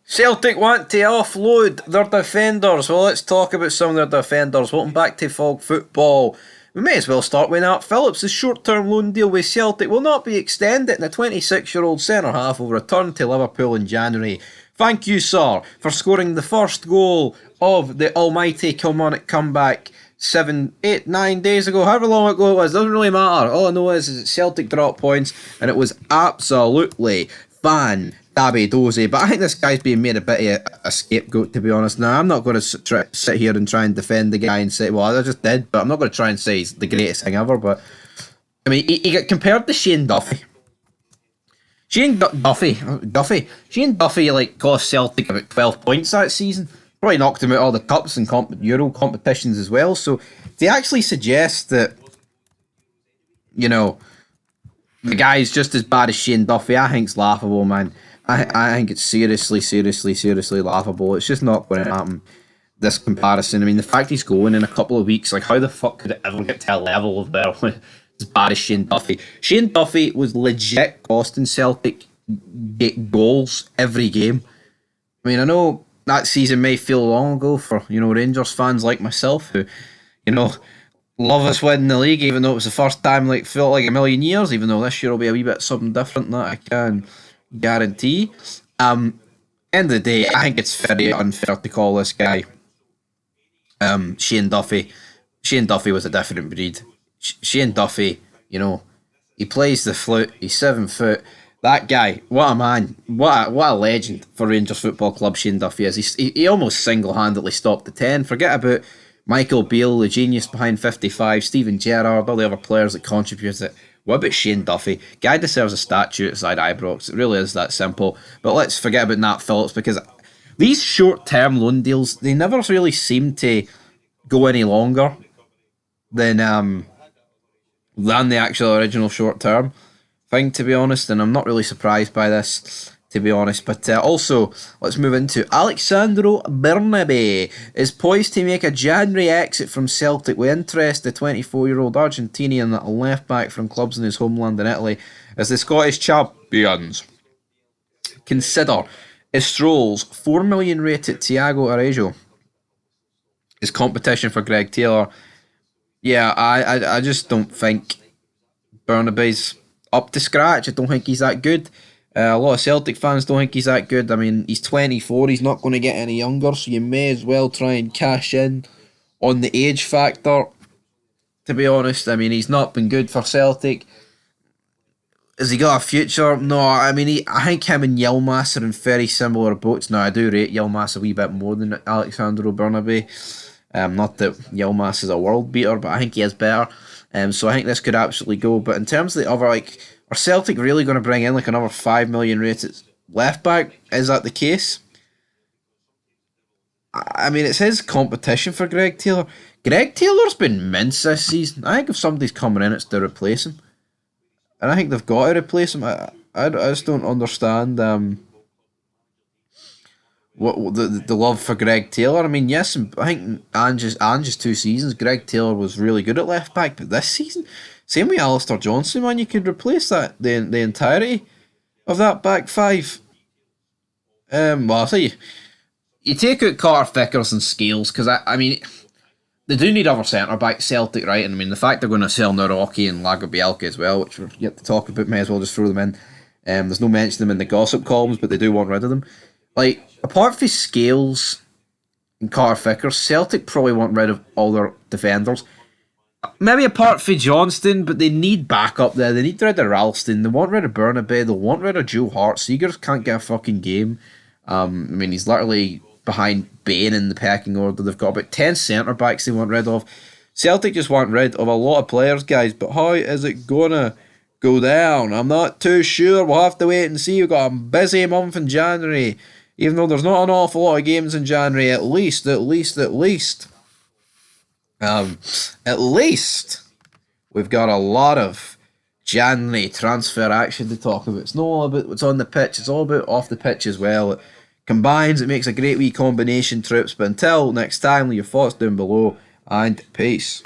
Celtic want to offload their defenders. Well, let's talk about some of their defenders. Welcome back to Fog Football. We may as well start with Nat Phillips. His short-term loan deal with Celtic will not be extended, and the 26-year-old centre-half will return to Liverpool in January. Thank you, sir, for scoring the first goal of the almighty Kilmarnock comeback 7, 8, 9 days ago, however long ago it was. Doesn't really matter. All I know is that Celtic dropped points, and it was absolutely dozy. But I think this guy's being made a bit of a scapegoat, to be honest. Now, I'm not going to sit here and try and defend the guy and say, well, I just did, but I'm not going to try and say he's the greatest thing ever. But I mean, he got compared to Shane Duffy. Shane Duffy like cost Celtic about 12 points that season. Probably knocked him out all the cups and Euro competitions as well. So to actually suggest that, you know, the guy's just as bad as Shane Duffy, I think's laughable, man. I think it's seriously laughable. It's just not going to happen, this comparison. I mean, the fact he's going in a couple of weeks, like, how the fuck could it ever get to a level of there as bad as Shane Duffy? Shane Duffy was legit costing Celtic goals every game. I mean, I know that season may feel long ago for, you know, Rangers fans like myself who, you know, love us winning the league, even though it was the first time, like, felt like a million years, even though this year will be a wee bit something different, that I can guarantee. End of the day, I think it's very unfair to call this guy Shane Duffy. Shane Duffy was a different breed. Shane Duffy, you know, he plays the flute, he's 7 foot. That guy, what a man, what a legend for Rangers Football Club. Shane Duffy is. He almost single-handedly stopped the 10. Forget about Michael Beale, the genius behind 55, Steven Gerrard, all the other players that contributed. What about Shane Duffy? Guy deserves a statue outside Ibrox. It really is that simple. But let's forget about Nat Phillips, because these short-term loan deals, they never really seem to go any longer than the actual original short-term thing, to be honest. And I'm not really surprised by this, to be honest. But also, let's move into Alexandro Bernabe is poised to make a January exit from Celtic with interest. The 24-year-old Argentinian left-back from clubs in his homeland in Italy, as the Scottish champions consider Estrol's $4 million rated Thiago Araujo as competition for Greg Taylor. Yeah, I just don't think Bernabe's up to scratch. I don't think he's that good. A lot of Celtic fans don't think he's that good. I mean, he's 24, he's not going to get any younger, so you may as well try and cash in on the age factor, to be honest. I mean, he's not been good for Celtic. Has he got a future? No, I mean, I think him and Yilmaz are in very similar boats. Now, I do rate Yilmaz a wee bit more than Alexandro Bernabe. Not that Yilmaz is a world beater, but I think he is better. So I think this could absolutely go. But in terms of the other, like, are Celtic really going to bring in like another $5 million rated left back? Is that the case? I mean, it's his competition for Greg Taylor. Greg Taylor's been mince this season. I think if somebody's coming in, it's to replace him. And I think they've got to replace him. I just don't understand what the love for Greg Taylor. I mean, yes, I think Ange's 2 seasons, Greg Taylor was really good at left back, but this season, same with Alistair Johnson, man, you could replace that the entirety of that back five. Well, I'll tell you take out Carter Vickers and Scales, because I mean, they do need other centre back, Celtic, right? And I mean, the fact they're going to sell Naroki and Lagerbielke as well, which we're yet to talk about, may as well just throw them in. There's no mention of them in the gossip columns, but they do want rid of them. Like, apart from Scales and Carter Vickers, Celtic probably want rid of all their defenders. Maybe apart from Johnston, but they need backup there. They need rid of Ralston. They want rid of Bernabe. They want rid of Joe Hart. Seegers can't get a fucking game. I mean, he's literally behind Bain in the pecking order. They've got about 10 centre backs they want rid of. Celtic just want rid of a lot of players, guys. But how is it gonna go down? I'm not too sure. We'll have to wait and see. We've got a busy month in January. Even though there's not an awful lot of games in January, at least, we've got a lot of January transfer action to talk about. It's not all about what's on the pitch, it's all about off the pitch as well. It combines, it makes a great wee combination, troops. But until next time, leave your thoughts down below, and peace.